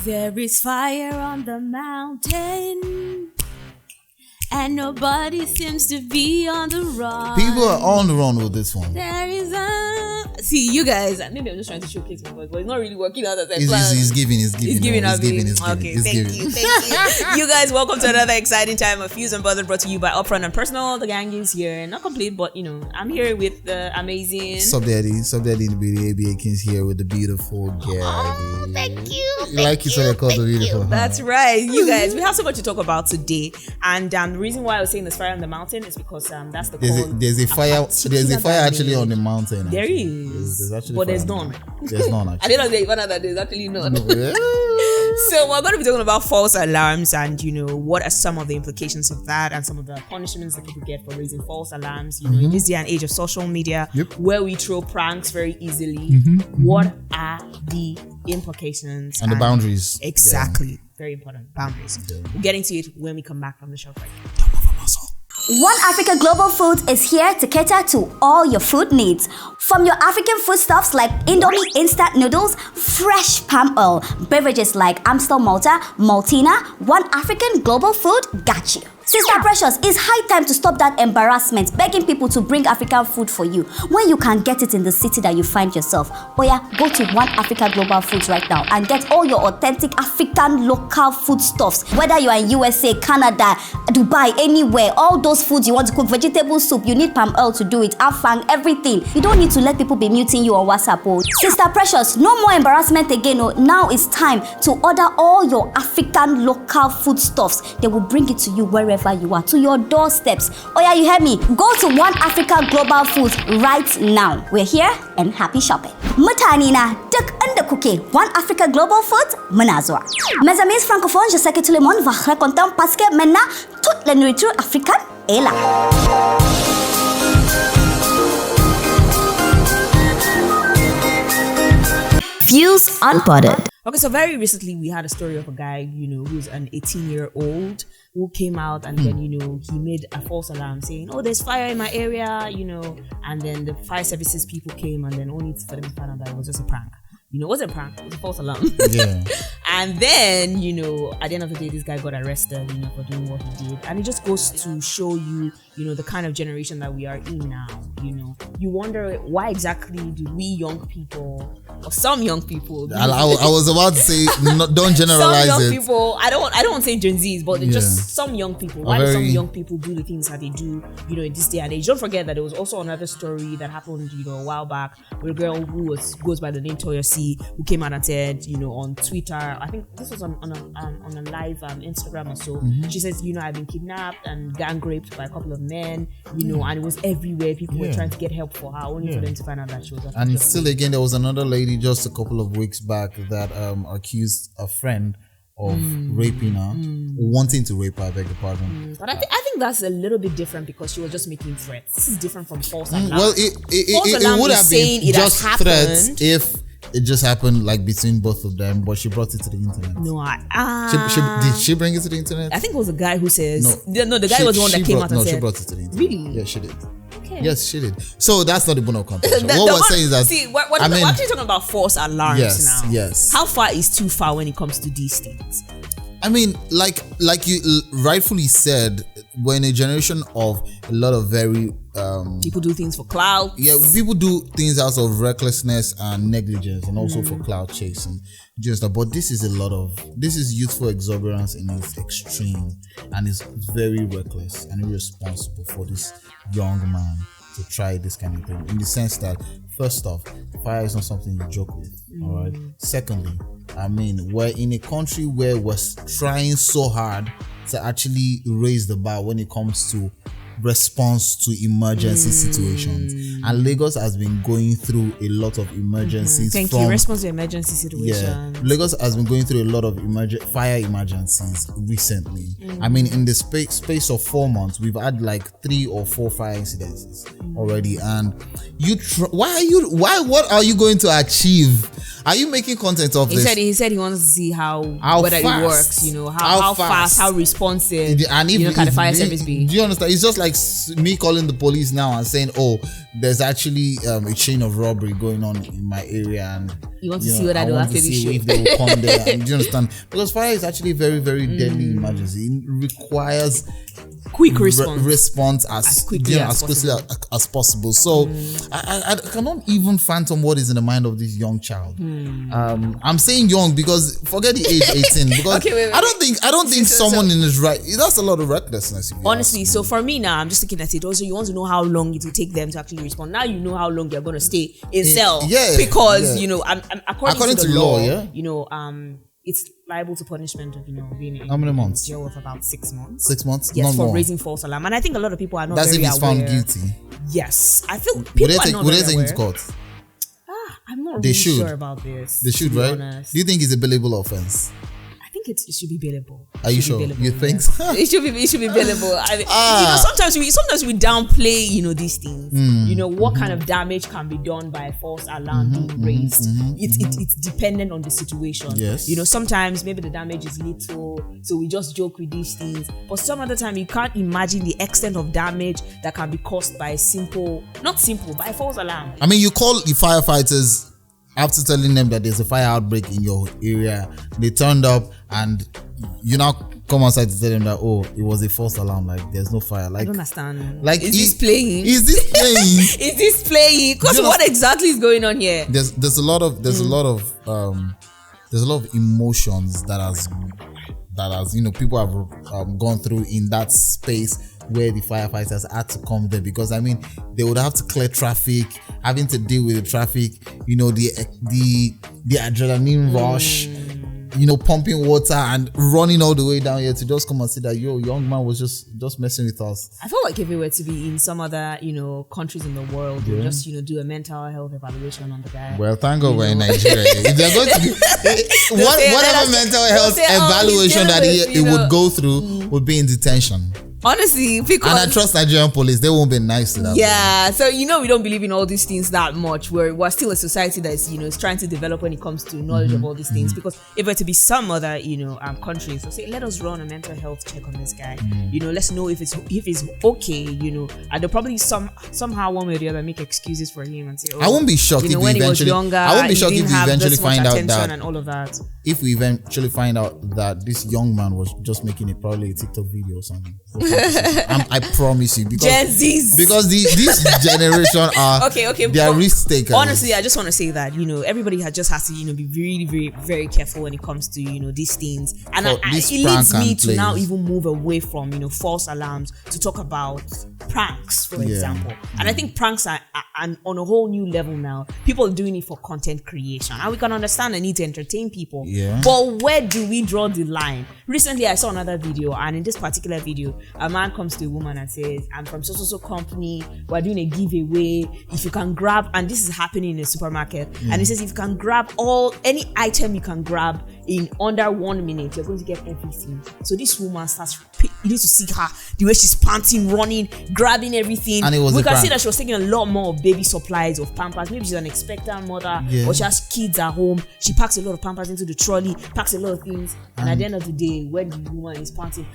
There is fire on the mountain, and nobody seems to be on the run. People are on the run with this one. There is a... See, you guys, I think they're just trying to showcase my voice, but it's not really working out as I planned. He's giving. Okay, thank you. You guys, welcome to another exciting time of Fuse and Buzzer, brought to you by Upfront and Personal. The gang is here, not complete, but I'm here with the amazing... Sub Daddy in the beauty. ABA Kings here with the beautiful Gabby. Oh, thank you. You said I called the beautiful. That's right. You guys, we have so much to talk about today, and the reason why I was saying there's fire on the mountain is because that's the there's a fire. There's a fire actually on the mountain. There is, but there's none. There's none actually. I didn't know they found out that there's actually none. So we're going to be talking about false alarms and what are some of the implications of that and some of the punishments that people get for raising false alarms. In this day and age of social media, where we throw pranks very easily, what are the implications and the boundaries? Exactly. Yeah. Very important boundaries. Yeah. We'll get into it when we come back from the shop break. One Africa Global Foods is here to cater to all your food needs. From your African foodstuffs like Indomie instant noodles, fresh palm oil, beverages like Amstel Malta, Maltina, One African Global Food got you. Sister Precious, it's high time to stop that embarrassment begging people to bring African food for you when you can get it in the city that you find yourself. Oya, go to One Africa Global Foods right now and get all your authentic African local foodstuffs. Whether you are in USA, Canada, Dubai, anywhere, all those foods you want to cook, vegetable soup, you need palm oil to do it, afang, everything. You don't need to let people be muting you on WhatsApp. Oh. Sister Precious, no more embarrassment again. Oh. Now it's time to order all your African local foodstuffs. They will bring it to you wherever you are, to your doorsteps. Oh yeah, you heard me. Go to One Africa Global Foods right now. We're here and happy shopping. Mutane na duk inda kuke, One Africa Global Foods muna zuwa. Mes amis francophones, je sais que tout le monde va être content parce que maintenant toute la nourriture africaine est là. Fuse Unpotted. Okay, so very recently we had a story of a guy, who's an 18-year-old who came out and then, he made a false alarm saying, oh, there's fire in my area, and then the fire services people came and then only for them to find out that it was just a prank. It wasn't a prank, it was a false alarm. Yeah. And then, at the end of the day, this guy got arrested, for doing what he did. And it just goes to show you, the kind of generation that we are in now. You wonder why exactly do we young people, or some young people, I was about to say, don't generalize some young it. people, I don't say Gen Zs, but just some young people. Why do some young people do the things that they do, in this day and age? Don't forget that there was also another story that happened, a while back, with a girl who goes by the name Toya C, who came out and said, on Twitter, I think this was on a live Instagram or so. She says, I've been kidnapped and gang raped by a couple of men, and it was everywhere. People were trying to get help for her, only for them to find out that she was a And still again, there was another lady just a couple of weeks back that accused a friend of raping her, wanting to rape her, I beg your pardon. But I think that's a little bit different because she was just making threats. This is different from false alarm. Well, it would have been just threats if it just happened like between both of them, but she brought it to the internet. No, did she bring it to the internet? I think it was the guy who says the guy was the one that came out and said. No, she brought it to the internet. Really? Yeah, she did. Okay. Yes, she did. So that's not the bone of contention. What we're saying is that we're actually talking about false alarms now. Yes. How far is too far when it comes to these things? I mean, like you rightfully said, we're in a generation of a lot of very people do things for clout. Yeah, people do things out of recklessness and negligence, and also for clout chasing. But this is youthful exuberance in its extreme, and it's very reckless and irresponsible for this young man to try this kind of thing. In the sense that, first off, fire is not something you joke with. All right. Secondly, I mean, we're in a country where we're trying so hard to actually raise the bar when it comes to response to emergency situations, and Lagos has been going through a lot of emergencies. Response to emergency situations. Yeah, Lagos has been going through a lot of fire emergencies recently. I mean, in the space of 4 months, we've had like 3 or 4 fire incidences already. And what are you going to achieve? Are you making content of this? He said he wants to see whether it works. How fast, how responsive, and can the fire service be? Do you understand? It's just like like me calling the police now and saying, "Oh, there's actually a chain of robbery going on in my area," and you want to see what I do after this show. If they will come there. And, do you understand? Because fire is actually very, very deadly emergency. It requires quick response as quickly as possible. So I cannot even phantom what is in the mind of this young child. I'm saying young because forget the age 18 because wait. I don't think someone in his right, that's a lot of recklessness. Honestly, so for me now, I'm just looking at it. Also, you want to know how long it will take them to actually respond. Now you know how long you're going to stay in cell. Because you know, according to the law, you know, it's liable to punishment of, you know, being in how many months? Jail of about 6 months. 6 months? Yes, Not for more. raising false alarm. And I think a lot of people are not That's very if he's aware. found guilty. Yes, I feel people are not Would they very take him aware. to court? I'm not They really should. sure about this. They should, to be right? honest. Do you think it's a billable offense? I think it should be bailable. Are you sure? You think so? It should be bailable. I mean, you know, sometimes we downplay, you know, these things. You know, what kind of damage can be done by a false alarm being raised. It's dependent on the situation. Yes. You know, sometimes maybe the damage is little, so we just joke with these things. But some other time you can't imagine the extent of damage that can be caused by by a false alarm. I mean, you call the firefighters after telling them that there's a fire outbreak in your area. They turned up and you now come outside to tell them that, oh, it was a false alarm, like there's no fire. Like, I don't understand. Like, is this playing? Is this playing? Is this playing? Because what exactly is going on here? There's a lot of emotions that has you know, people have gone through in that space where the firefighters had to come there, because I mean they would have to clear traffic, having to deal with the traffic, you know, the adrenaline rush, you know, pumping water and running all the way down here to just come and see that your young man was just messing with us. I feel like if we were to be in some other, you know, countries in the world, we'll just, you know, do a mental health evaluation on the guy. Well, thank God we're in Nigeria. If they're going to be whatever mental health evaluation that it would go through would be in detention. Honestly, because and I trust Nigerian police, they won't be nice to that. Yeah, so you know we don't believe in all these things that much. We're still a society that is, you know, is trying to develop when it comes to knowledge of all these things. Because if it were to be some other, you know, countries, so say let us run a mental health check on this guy. You know, let's know if it's okay. You know, and they'll probably somehow one way or the other make excuses for him and say, oh, I won't be shocked, you know, if we eventually. I won't be shocked if we eventually find out that and all of that. If we eventually find out that this young man was just making probably a TikTok video or something. I promise you, because Gen Zs. Because this generation are they are risk takers. Honestly, I just want to say that, you know, everybody has to, you know, be really, very, very careful when it comes to, you know, these things. And it leads me to now even move away from, you know, false alarms to talk about pranks, for example. And I think pranks are on a whole new level now. People are doing it for content creation, and we can understand the need to entertain people. Yeah. But where do we draw the line? Recently, I saw another video, and in this particular video, a man comes to a woman and says, I'm from so company, we're doing a giveaway. If you can grab, and this is happening in a supermarket, and he says, if you can grab any item you can grab in under 1 minute, you're going to get everything. So this woman starts, you need to see her, the way she's panting, running, grabbing everything. And it was we can prank. see that she was taking a lot more of baby supplies, of Pampers. Maybe she's an expectant mother, or she has kids at home. She packs a lot of Pampers into the trolley, packs a lot of things, and at the end of the day, when the woman is panting,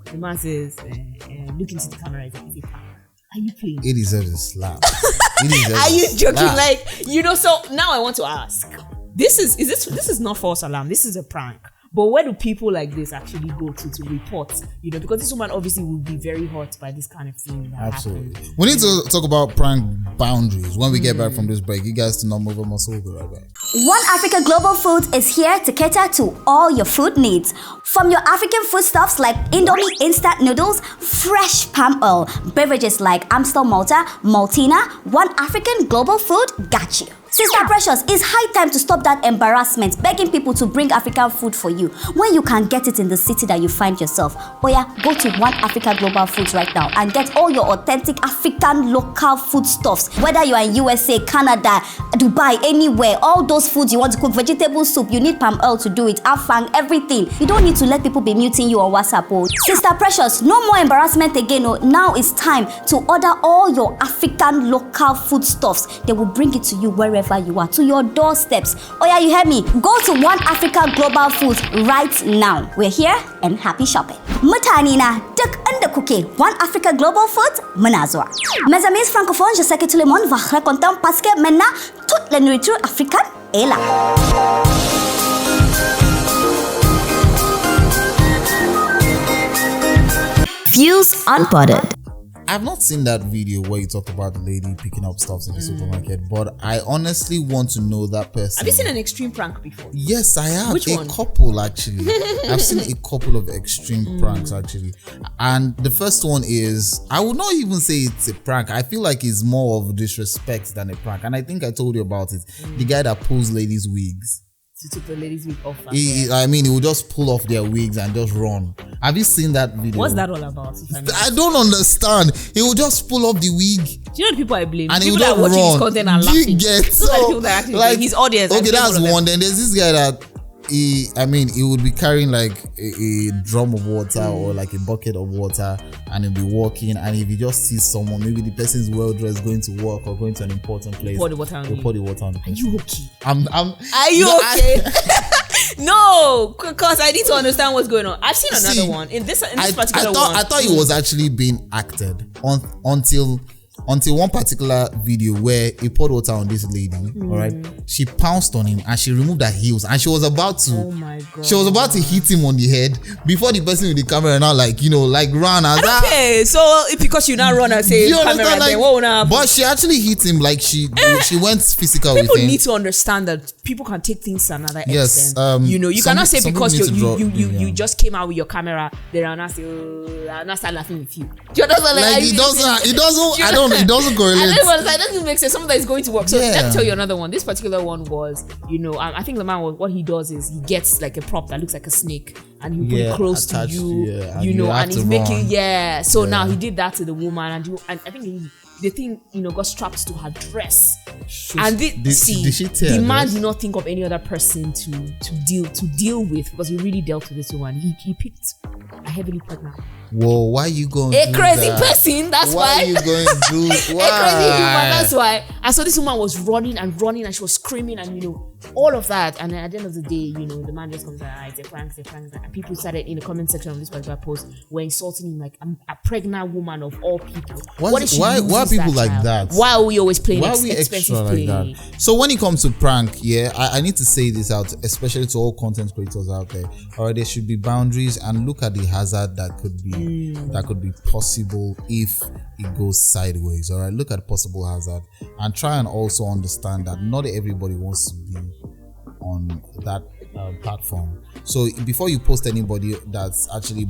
the man says, look into the camera, is it prank? Are you playing? It deserves a slap. Are you joking? Like, you know, so now I want to ask, this is not false alarm, this is a prank. But where do people like this actually go to report? You know, because this woman obviously will be very hurt by this kind of thing. Absolutely. We need to talk about prank boundaries when we get back from this break. You guys do not move on, so we'll be right back. One Africa Global Foods is here to cater to all your food needs. From your African foodstuffs like Indomie instant noodles, fresh palm oil, beverages like Amstel Malta, Maltina, One African Global Food got you. Sister Precious, it's high time to stop that embarrassment begging people to bring African food for you when you can get it in the city that you find yourself. Oh yeah, go to One Africa Global Foods right now and get all your authentic African local foodstuffs. Whether you are in USA, Canada, Dubai, anywhere, all those foods you want to cook, vegetable soup, you need palm oil to do it, afang, everything. You don't need to let people be muting you on WhatsApp. Oh. Sister Precious, no more embarrassment again. Oh. Now it's time to order all your African local foodstuffs. They will bring it to you wherever wherever you are, to your doorsteps. Oh yeah, you heard me. Go to One Africa Global Foods right now. We're here and happy shopping. Mutane na duk inda kuke, One Africa Global Foods muna zuwa. Mes amis francophones, je sais que tout le monde va être content parce que maintenant toute la nourriture africaine est là. Fulse Unpotted. I've not seen that video where you talked about the lady picking up stuff in the supermarket, but I honestly want to know that person. Have you seen an extreme prank before? Yes, I have. Which one? Couple actually. I've seen a couple of extreme pranks actually. And the first one is, I would not even say it's a prank. I feel like it's more of disrespect than a prank. And I think I told you about it. The guy that pulls ladies' wigs. He took the ladies' wig off. He will just pull off their wigs and just run. Have you seen that video? What's that all about? I don't understand. He will just pull off the wig. Do you know the people I blame? And people that are watching his content and laughing. So, like his audience. Okay, that's one. Then there's this guy that he would be carrying like a drum of water or like a bucket of water, and he'll be walking, and if he just sees someone, maybe the person is well dressed, going to work or going to an important place, pour the water on pour the water on the person. Are you okay? Are you okay? No, because I need to understand what's going on. I've seen another one in this particular one. I thought it was actually being acted until one particular video where he poured water on this lady, all right? She pounced on him and she removed her heels, and she was about to she was about to hit him on the head before the person with the camera now ran as that. Okay, so because you now run and say camera, then what will happen? But she actually hit him, like she went physical with him. People need to understand that people can take things to another extent. You cannot say because you just came out with your camera, they are not say, I'll not start laughing with you. Do you understand? Like it doesn't correlate. That doesn't make sense. Something that is going to work. So let me tell you another one. This particular one was, I think the man what he does is he gets like a prop that looks like a snake and he put it close to you, and he's making So now he did that to the woman, and I think the thing got strapped to her dress. Did she tear the man did not think of any other person to deal with, because he really dealt with this woman. He picked a heavily pregnant. Whoa, why are you going a crazy person? That's why. Why are you going to do a crazy human? That's why. And so this woman was running and she was screaming and all of that. And then at the end of the day, the man just comes like, it's a prank. And people started in the comment section of this particular post were insulting him like, I'm a pregnant woman of all people. Why are people like that? Why are we always playing expensive play? Like that? So when it comes to prank, I need to say this out, especially to all content creators out there. Alright, there should be boundaries, and look at the hazard that could be possible if it goes sideways. All right, look at possible hazard and try and also understand that not everybody wants to be on that platform. So before you post anybody that's actually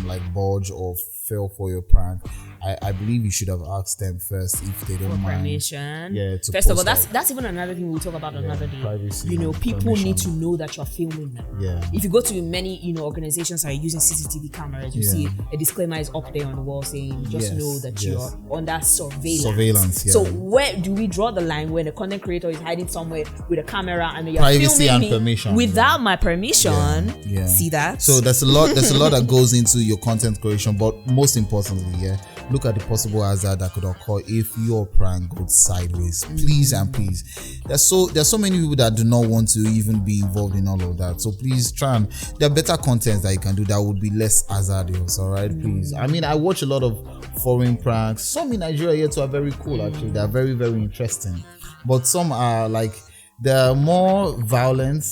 like budge or fell for your prank, I believe you should have asked them first if they don't mind permission. First of all, that's even another thing we'll talk about another day. Privacy, people permission. need to know that you're filming them. If you go to many organizations that are using CCTV cameras, you see a disclaimer is up there on the wall saying just know that you're under surveillance. So where do we draw the line when a content creator is hiding somewhere with a camera and you're privacy filming and permission without my permission? See that? So there's a lot that goes into your content creation, but most importantly, look at the possible hazard that could occur if your prank goes sideways. Please and please. There's so many people that do not want to even be involved in all of that. So please try and there are better content that you can do that would be less hazardous. All right, please. I watch a lot of foreign pranks. Some in Nigeria here too are very cool. Actually, they are very, very interesting. But some are like they're more violent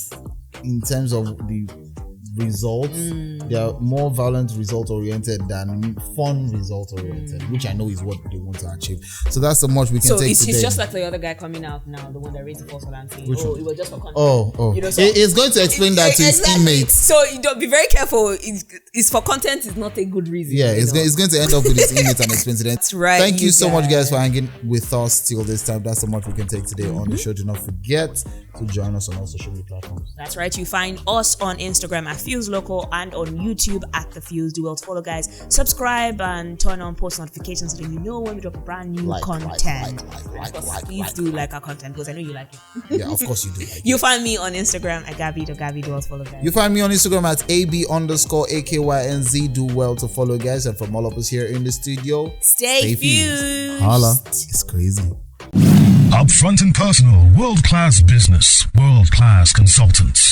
in terms of the results. They are more violent result oriented than fun result oriented, which I know is what they want to achieve. So that's so much we can take today. It's just like the other guy coming out now, the one that raised the false alarm saying, it was just for content. It's going to explain that to his teammates. So be very careful. It's for content is not a good reason. It's going to end up with his teammates and explain to them. That's right. Thank you so much, guys, for hanging with us till this time. That's so much we can take today on the show. Do not forget to join us on all social media platforms. That's right. You find us on Instagram at Fulse Local and on YouTube at The Fulse. Do well to follow, guys. Subscribe and turn on post notifications so that you know when we drop a brand new content. Please do like our content because I know you like it. Yeah, of course you do. You find me on Instagram at Gabi. Do well to follow, guys. You find me on Instagram at AB_AKYNZ. Do well to follow, guys. And from all of us here in the studio, stay fused. Holla. It's crazy. Upfront and personal, world-class business, world-class consultants.